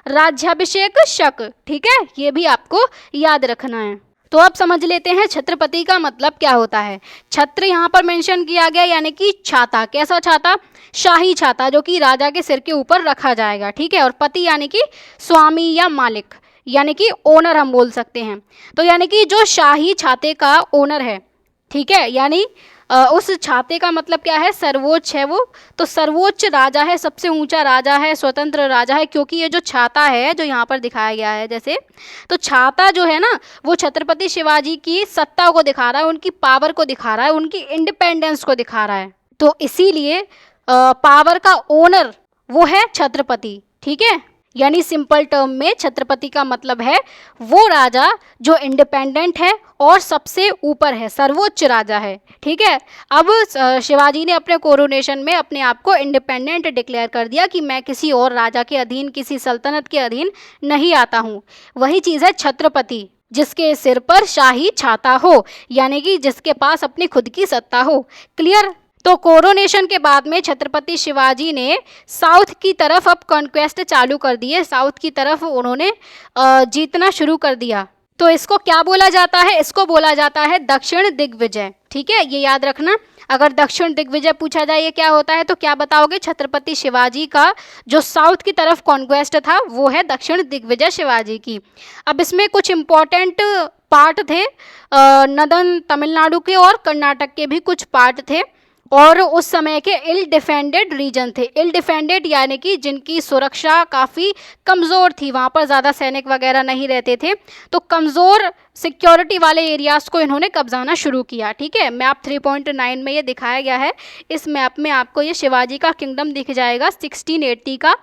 राज्याभिषेक शक, ठीक है। ये भी आपको याद रखना है। तो अब समझ लेते हैं छत्रपति का मतलब क्या होता है। छत्र यहाँ पर मेंशन किया गया, यानी कि छाता। कैसा छाता, शाही छाता, जो कि राजा के सिर के ऊपर रखा जाएगा, ठीक है। और पति यानी कि स्वामी या मालिक, यानी कि ओनर हम बोल सकते हैं। तो यानी कि जो शाही छाते का ओनर है, ठीक है, यानी उस छाते का मतलब क्या है, सर्वोच्च है वो। तो सर्वोच्च राजा है, सबसे ऊंचा राजा है, स्वतंत्र राजा है, क्योंकि ये जो छाता है जो यहाँ पर दिखाया गया है जैसे, तो छाता जो है ना वो छत्रपति शिवाजी की सत्ता को दिखा रहा है, उनकी पावर को दिखा रहा है, उनकी इंडिपेंडेंस को दिखा रहा है। तो इसीलिए पावर का ओनर वो है छत्रपति। ठीक है, यानी सिंपल टर्म में छत्रपति का मतलब है वो राजा जो इंडिपेंडेंट है और सबसे ऊपर है, सर्वोच्च राजा है। ठीक है, अब शिवाजी ने अपने कोरोनेशन में अपने आप को इंडिपेंडेंट डिक्लेयर कर दिया कि मैं किसी और राजा के अधीन, किसी सल्तनत के अधीन नहीं आता हूँ। वही चीज़ है छत्रपति, जिसके सिर पर शाही छाता हो, यानी कि जिसके पास अपनी खुद की सत्ता हो। क्लियर? तो कोरोनेशन के बाद में छत्रपति शिवाजी ने साउथ की तरफ अब कॉन्क्वेस्ट चालू कर दिए, साउथ की तरफ उन्होंने जीतना शुरू कर दिया। तो इसको क्या बोला जाता है, इसको बोला जाता है दक्षिण दिग्विजय। ठीक है, ये याद रखना। अगर दक्षिण दिग्विजय पूछा जाए ये क्या होता है तो क्या बताओगे, छत्रपति शिवाजी का जो साउथ की तरफ कॉन्क्वेस्ट था वो है दक्षिण दिग्विजय शिवाजी की। अब इसमें कुछ इम्पोर्टेंट पार्ट थे, नदन तमिलनाडु के और कर्नाटक के भी कुछ पार्ट थे, और उस समय के इल डिफेंडेड रीजन थे। इल डिफेंडेड यानी कि जिनकी सुरक्षा काफ़ी कमज़ोर थी, वहाँ पर ज़्यादा सैनिक वगैरह नहीं रहते थे, तो कमज़ोर सिक्योरिटी वाले एरियाज़ को इन्होंने कब्जाना शुरू किया। ठीक है, मैप 3.9 में ये दिखाया गया है। इस मैप में आपको ये शिवाजी का किंगडम दिख जाएगा 1680 का।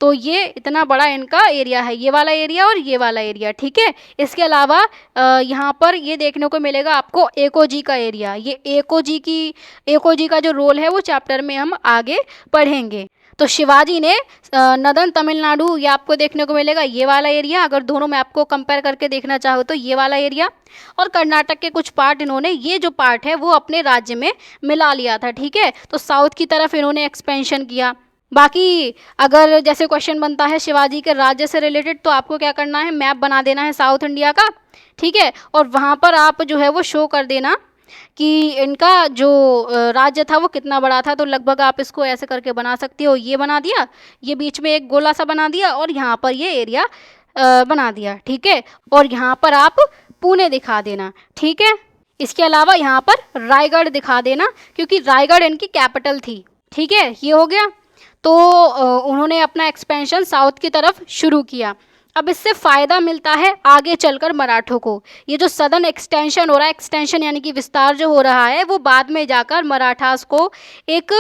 तो ये इतना बड़ा इनका एरिया है, ये वाला एरिया और ये वाला एरिया। ठीक है, इसके अलावा यहाँ पर ये देखने को मिलेगा आपको एकोजी का एरिया। ये एकोजी का जो रोल है वो चैप्टर में हम आगे पढ़ेंगे। तो शिवाजी ने नदन तमिलनाडु, ये आपको देखने को मिलेगा ये वाला एरिया, अगर दोनों मैप को कंपेयर करके देखना चाहो तो ये वाला एरिया, और कर्नाटक के कुछ पार्ट इन्होंने, ये जो पार्ट है वो अपने राज्य में मिला लिया था। ठीक है, तो साउथ की तरफ इन्होंने एक्सपेंशन किया। बाकी अगर जैसे क्वेश्चन बनता है शिवाजी के राज्य से रिलेटेड, तो आपको क्या करना है, मैप बना देना है साउथ इंडिया का। ठीक है, और वहाँ पर आप जो है वो शो कर देना कि इनका जो राज्य था वो कितना बड़ा था। तो लगभग आप इसको ऐसे करके बना सकती हो, ये बना दिया, ये बीच में एक गोला सा बना दिया, और यहाँ पर ये एरिया बना दिया। ठीक है, और यहाँ पर आप पुणे दिखा देना। ठीक है, इसके अलावा यहाँ पर रायगढ़ दिखा देना, क्योंकि रायगढ़ इनकी कैपिटल थी। ठीक है, ये हो गया। तो उन्होंने अपना एक्सपेंशन साउथ की तरफ शुरू किया। अब इससे फ़ायदा मिलता है आगे चलकर मराठों को। ये जो सदर्न एक्सटेंशन हो रहा है, एक्सटेंशन यानी कि विस्तार जो हो रहा है, वो बाद में जाकर मराठास को एक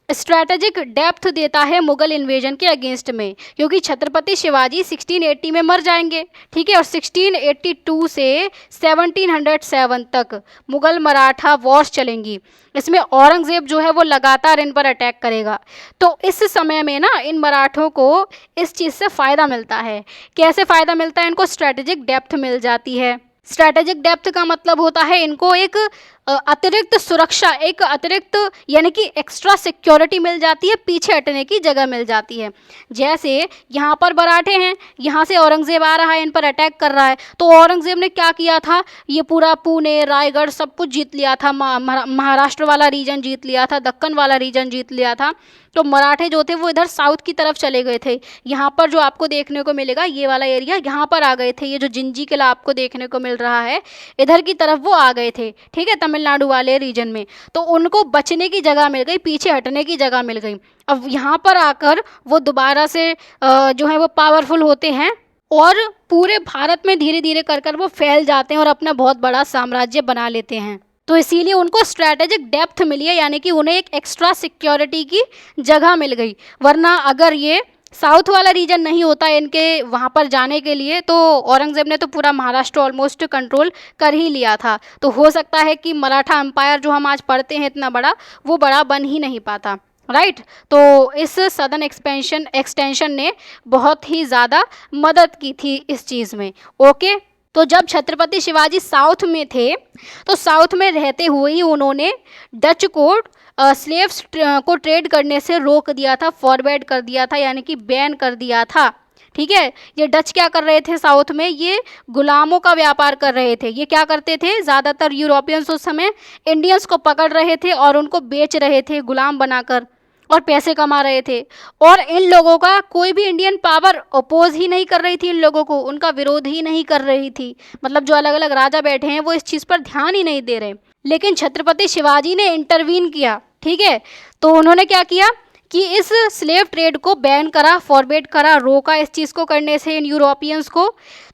स्ट्रैटेजिक डेप्थ देता है मुगल इन्वेजन के अगेंस्ट में, क्योंकि छत्रपति शिवाजी 1680 में मर जाएंगे। ठीक है, और 1682 से 1707 तक मुगल मराठा वॉर्स चलेंगी। इसमें औरंगज़ेब जो है वो लगातार इन पर अटैक करेगा। तो इस समय में ना इन मराठों को इस चीज़ से फ़ायदा मिलता है। कैसे फ़ायदा मिलता है इनको, स्ट्रैटेजिक डेप्थ मिल जाती है। स्ट्रैटेजिक डेप्थ का मतलब होता है इनको एक अतिरिक्त सुरक्षा, एक अतिरिक्त यानी कि एक्स्ट्रा सिक्योरिटी मिल जाती है, पीछे हटने की जगह मिल जाती है। जैसे यहाँ पर मराठे हैं, यहाँ से औरंगज़ेब आ रहा है, इन पर अटैक कर रहा है, तो औरंगज़ेब ने क्या किया था, ये पूरा पुणे, रायगढ़ सब कुछ जीत लिया था, महाराष्ट्र वाला रीजन जीत लिया था, दक्कन वाला रीजन जीत लिया था। तो मराठे जो थे वो इधर साउथ की तरफ चले गए थे। यहाँ पर जो आपको देखने को मिलेगा ये वाला एरिया, यहाँ पर आ गए थे। ये जो जिंजी किला आपको देखने को मिल रहा है, इधर की तरफ वो आ गए थे। ठीक है, तमिलनाडु वाले रीजन में। तो उनको बचने की जगह मिल गई, पीछे हटने की जगह मिल गई। अब यहाँ पर आकर वो दोबारा से जो है वो पावरफुल होते हैं, और पूरे भारत में धीरे धीरे कर वो फैल जाते हैं और अपना बहुत बड़ा साम्राज्य बना लेते हैं। तो इसीलिए उनको स्ट्रैटेजिक डेप्थ मिली है, यानी कि उन्हें एक एक्स्ट्रा सिक्योरिटी की जगह मिल गई। वरना अगर ये साउथ वाला रीजन नहीं होता इनके वहाँ पर जाने के लिए, तो औरंगज़ेब ने तो पूरा महाराष्ट्र ऑलमोस्ट कंट्रोल कर ही लिया था। तो हो सकता है कि मराठा एम्पायर जो हम आज पढ़ते हैं इतना बड़ा, वो बड़ा बन ही नहीं पाता। राइट, तो इस सदर्न एक्सटेंशन ने बहुत ही ज़्यादा मदद की थी इस चीज़ में। ओके, तो जब छत्रपति शिवाजी साउथ में थे, तो साउथ में रहते हुए ही उन्होंने डच को स्लेव्स को ट्रेड करने से रोक दिया था, फॉरवर्ड कर दिया था, यानी कि बैन कर दिया था। ठीक है, ये डच क्या कर रहे थे साउथ में, ये गुलामों का व्यापार कर रहे थे। ये क्या करते थे, ज़्यादातर यूरोपियंस उस समय इंडियंस को पकड़ रहे थे और उनको बेच रहे थे गुलाम बनाकर, और पैसे कमा रहे थे। और इन लोगों का कोई भी इंडियन पावर अपोज ही नहीं कर रही थी, इन लोगों को उनका विरोध ही नहीं कर रही थी। मतलब जो अलग अलग राजा बैठे हैं वो इस चीज़ पर ध्यान ही नहीं दे रहे। लेकिन छत्रपति शिवाजी ने इंटरवीन किया, ठीक है। तो उन्होंने क्या किया कि इस स्लेव ट्रेड को बैन करा, फॉरबिड करा, रोका इस चीज़ को करने से इन यूरोपियंस को।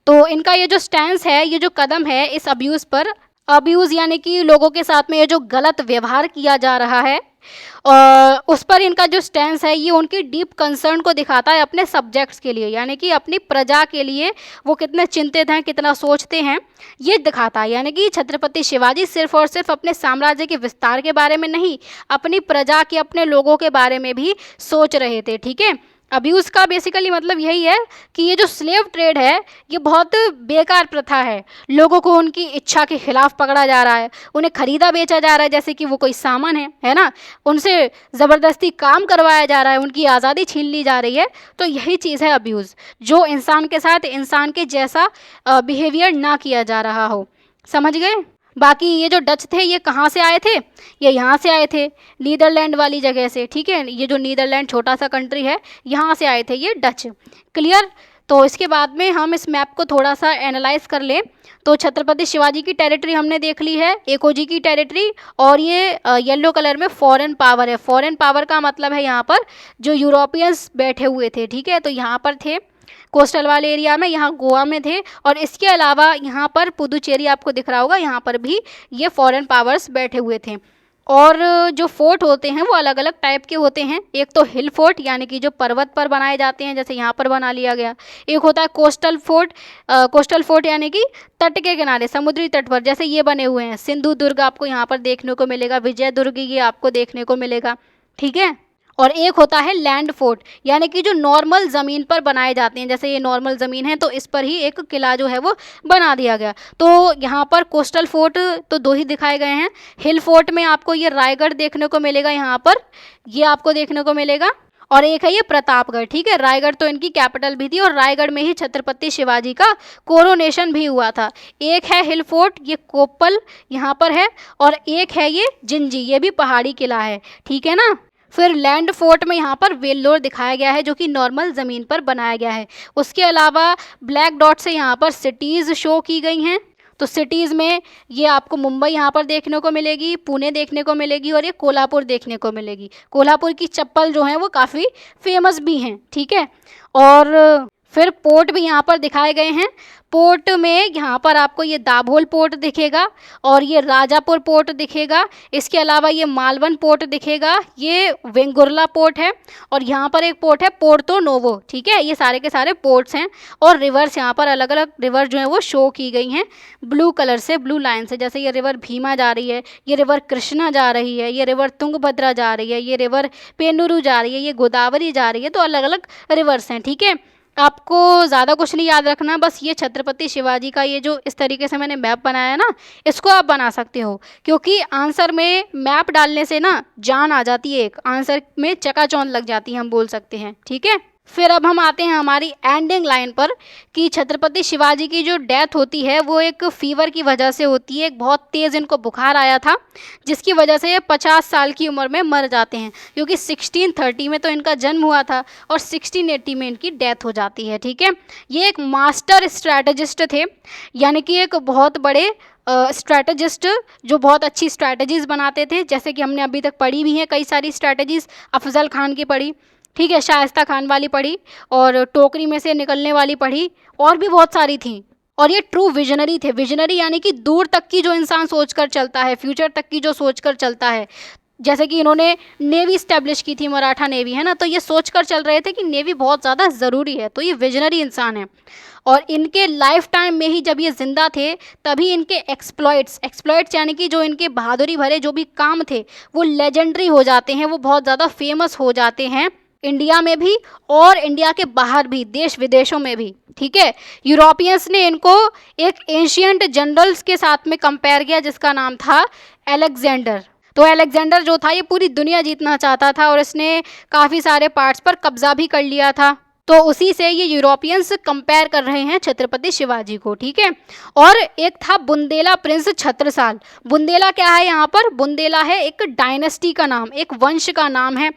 तो इनका ये जो स्टैंस है, ये जो कदम है इस अब्यूज़ पर, अब्यूज़ यानी कि लोगों के साथ में ये जो गलत व्यवहार किया जा रहा है, उस पर इनका जो स्टैंस है ये उनकी डीप कंसर्न को दिखाता है अपने सब्जेक्ट्स के लिए, यानी कि अपनी प्रजा के लिए वो कितने चिंतित हैं, कितना सोचते हैं, ये दिखाता है। यानी कि छत्रपति शिवाजी सिर्फ और सिर्फ अपने साम्राज्य के विस्तार के बारे में नहीं, अपनी प्रजा के, अपने लोगों के बारे में भी सोच रहे थे, ठीक है। अब्यूज़ का बेसिकली मतलब यही है कि ये जो स्लेव ट्रेड है ये बहुत बेकार प्रथा है, लोगों को उनकी इच्छा के खिलाफ पकड़ा जा रहा है, उन्हें खरीदा बेचा जा रहा है जैसे कि वो कोई सामान है ना, उनसे ज़बरदस्ती काम करवाया जा रहा है, उनकी आज़ादी छीन ली जा रही है। तो यही चीज़ है अब्यूज़, जो इंसान के साथ इंसान के जैसा बिहेवियर ना किया जा रहा हो, समझ गए। बाकी ये जो डच थे ये कहाँ से आए थे, ये यहाँ से आए थे, नीदरलैंड वाली जगह से, ठीक है। ये जो नीदरलैंड छोटा सा कंट्री है यहाँ से आए थे ये डच, क्लियर। तो इसके बाद में हम इस मैप को थोड़ा सा एनालाइज कर लें। तो छत्रपति शिवाजी की टेरिटरी हमने देख ली है, एकोजी की टेरिटरी, और ये येलो कलर में फॉरेन पावर है। फॉरेन पावर का मतलब है यहाँ पर जो यूरोपियंस बैठे हुए थे, ठीक है। तो यहाँ पर थे कोस्टल वाले एरिया में, यहाँ गोवा में थे, और इसके अलावा यहाँ पर पुदुचेरी आपको दिख रहा होगा, यहाँ पर भी ये फॉरेन पावर्स बैठे हुए थे। और जो फोर्ट होते हैं वो अलग अलग टाइप के होते हैं। एक तो हिल फोर्ट यानी कि जो पर्वत पर बनाए जाते हैं, जैसे यहाँ पर बना लिया गया। एक होता है कोस्टल फोर्ट, कोस्टल फोर्ट यानी कि तट के किनारे, समुद्री तट पर, जैसे ये बने हुए हैं। सिंधु दुर्ग आपको यहाँ पर देखने को मिलेगा, विजय दुर्ग ये आपको देखने को मिलेगा, ठीक है। और एक होता है लैंड फोर्ट यानी कि जो नॉर्मल ज़मीन पर बनाए जाते हैं, जैसे ये नॉर्मल ज़मीन है तो इस पर ही एक किला जो है वो बना दिया गया। तो यहाँ पर कोस्टल फोर्ट तो दो ही दिखाए गए हैं। हिल फोर्ट में आपको ये रायगढ़ देखने को मिलेगा, यहाँ पर ये आपको देखने को मिलेगा, और एक है ये प्रतापगढ़, ठीक है। रायगढ़ तो इनकी कैपिटल भी थी और रायगढ़ में ही छत्रपति शिवाजी का कोरोनेशन भी हुआ था। एक है हिल फोर्ट, ये कोप्पल यहाँ पर है, और एक है ये जिंजी, ये भी पहाड़ी किला है, ठीक है ना। फिर लैंड फोर्ट में यहाँ पर वेल्लोर दिखाया गया है जो कि नॉर्मल ज़मीन पर बनाया गया है। उसके अलावा ब्लैक डॉट से यहाँ पर सिटीज़ शो की गई हैं। तो सिटीज़ में ये आपको मुंबई यहाँ पर देखने को मिलेगी, पुणे देखने को मिलेगी, और ये कोल्हापुर देखने को मिलेगी। कोल्हापुर की चप्पल जो हैं वो काफ़ी फेमस भी हैं, ठीक है। और फिर पोर्ट भी यहाँ पर दिखाए गए हैं। पोर्ट में यहाँ पर आपको ये दाभोल पोर्ट दिखेगा, और ये राजापुर पोर्ट दिखेगा। इसके अलावा ये मालवन पोर्ट दिखेगा, ये वेंगुर्ला पोर्ट है, और यहाँ पर एक पोर्ट है पोर्टो नोवो, ठीक है। ये सारे के सारे पोर्ट्स हैं। और रिवर्स यहाँ पर अलग अलग रिवर जो है वो शो की गई हैं ब्लू कलर से, ब्लू लाइन से, जैसे ये रिवर भीमा जा रही है, ये रिवर कृष्णा जा रही है, ये रिवर तुंगभद्रा जा रही है, ये रिवर पेन्नुरू जा रही है, ये गोदावरी जा रही है। तो अलग अलग रिवर्स हैं, ठीक है। आपको ज़्यादा कुछ नहीं याद रखना, बस ये छत्रपति शिवाजी का ये जो इस तरीके से मैंने मैप बनाया ना, इसको आप बना सकते हो, क्योंकि आंसर में मैप डालने से ना जान आ जाती है, एक आंसर में चकाचौंध लग जाती है, हम बोल सकते हैं, ठीक है। फिर अब हम आते हैं हमारी एंडिंग लाइन पर कि छत्रपति शिवाजी की जो डेथ होती है वो एक फीवर की वजह से होती है। एक बहुत तेज़ इनको बुखार आया था जिसकी वजह से ये 50 साल की उम्र में मर जाते हैं, क्योंकि 1630 में तो इनका जन्म हुआ था और 1680 में इनकी डेथ हो जाती है, ठीक है। ये एक मास्टर स्ट्रैटेजिस्ट थे, यानी कि एक बहुत बड़े स्ट्रैटेजिस्ट जो बहुत अच्छी स्ट्रैटेजीज़ बनाते थे, जैसे कि हमने अभी तक पढ़ी भी हैं कई सारी स्ट्रैटेजीज़। अफजल खान की पढ़ी, ठीक है, शाइस्ता खान वाली पढ़ी, और टोकरी में से निकलने वाली पढ़ी, और भी बहुत सारी थी। और ये ट्रू विजनरी थे। विजनरी यानी कि दूर तक की जो इंसान सोचकर चलता है, फ्यूचर तक की जो सोचकर चलता है। जैसे कि इन्होंने नेवी इस्टेब्लिश की थी, मराठा नेवी, है ना, तो ये सोचकर चल रहे थे कि नेवी बहुत ज़्यादा ज़रूरी है। तो ये विजनरी इंसान है। और इनके लाइफ टाइम में ही जब ये ज़िंदा थे तभी इनके एक्सप्लॉइट्स यानी कि जो इनके बहादुरी भरे जो भी काम थे वो लेजेंडरी हो जाते हैं, वो बहुत ज़्यादा फेमस हो जाते हैं, इंडिया में भी और इंडिया के बाहर भी, देश विदेशों में भी, ठीक है। यूरोपियंस ने इनको एक एंशियंट जनरल्स के साथ में कंपेयर किया जिसका नाम था अलेक्जेंडर। तो अलेक्जेंडर जो था ये पूरी दुनिया जीतना चाहता था और इसने काफ़ी सारे पार्ट्स पर कब्जा भी कर लिया था। तो उसी से ये यूरोपियंस कंपेयर कर रहे हैं छत्रपति शिवाजी को, ठीक है। और एक था बुंदेला प्रिंस छत्रसाल। बुंदेला क्या है यहाँ पर? बुंदेला है एक डायनेस्टी का नाम, एक वंश का नाम है,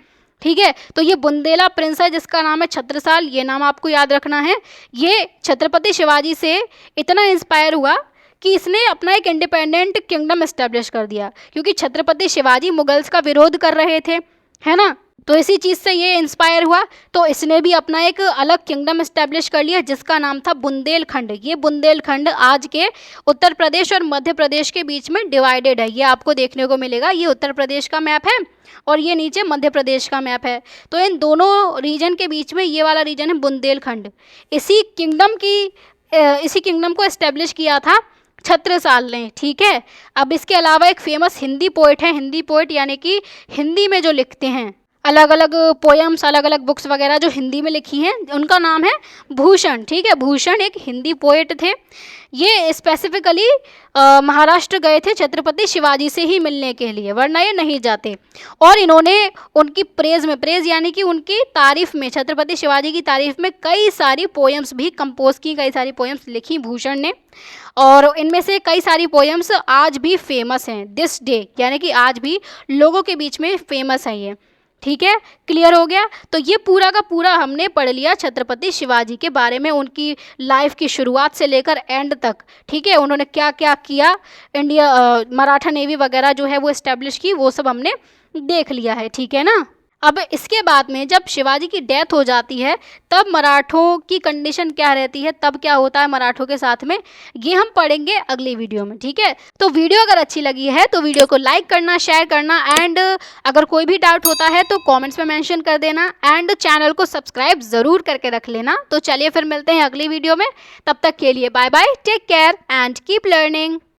ठीक है। तो ये बुंदेला प्रिंस है जिसका नाम है छत्रसाल, ये नाम आपको याद रखना है। ये छत्रपति शिवाजी से इतना इंस्पायर हुआ कि इसने अपना एक इंडिपेंडेंट किंगडम एस्टेब्लिश कर दिया, क्योंकि छत्रपति शिवाजी मुगल्स का विरोध कर रहे थे, है ना। तो इसी चीज़ से ये इंस्पायर हुआ, तो इसने भी अपना एक अलग किंगडम एस्टेब्लिश कर लिया जिसका नाम था बुंदेलखंड। ये बुंदेलखंड आज के उत्तर प्रदेश और मध्य प्रदेश के बीच में डिवाइडेड है। ये आपको देखने को मिलेगा, ये उत्तर प्रदेश का मैप है और ये नीचे मध्य प्रदेश का मैप है। तो इन दोनों रीजन के बीच में ये वाला रीजन है बुंदेलखंड। इसी किंगडम को एस्टेब्लिश किया था छत्रसाल ने, ठीक है। अब इसके अलावा एक फेमस हिंदी पोइट है, हिंदी पोइट यानी कि हिंदी में जो लिखते हैं अलग अलग पोएम्स, अलग अलग बुक्स वगैरह जो हिंदी में लिखी हैं, उनका नाम है भूषण, ठीक है। भूषण एक हिंदी पोएट थे। ये स्पेसिफिकली महाराष्ट्र गए थे छत्रपति शिवाजी से ही मिलने के लिए, वरना ये नहीं जाते। और इन्होंने उनकी प्रेज यानी कि उनकी तारीफ में, छत्रपति शिवाजी की तारीफ में कई सारी पोएम्स भी कंपोज की, कई सारी पोएम्स लिखी भूषण ने। और इनमें से कई सारी पोएम्स आज भी फेमस हैं दिस डे, यानी कि आज भी लोगों के बीच में फेमस है ये, ठीक है। क्लियर हो गया। तो ये पूरा का पूरा हमने पढ़ लिया छत्रपति शिवाजी के बारे में, उनकी लाइफ की शुरुआत से लेकर एंड तक, ठीक है। उन्होंने क्या क्या किया, मराठा नेवी वगैरह जो है वो इस्टेब्लिश की, वो सब हमने देख लिया है, ठीक है ना। अब इसके बाद में जब शिवाजी की डेथ हो जाती है तब मराठों की कंडीशन क्या रहती है, तब क्या होता है मराठों के साथ में, ये हम पढ़ेंगे अगली वीडियो में, ठीक है। तो वीडियो अगर अच्छी लगी है तो वीडियो को लाइक करना, शेयर करना, एंड अगर कोई भी डाउट होता है तो कमेंट्स में मेंशन कर देना, एंड चैनल को सब्सक्राइब ज़रूर करके रख लेना। तो चलिए फिर मिलते हैं अगली वीडियो में, तब तक के लिए bye bye, take care and keep learning.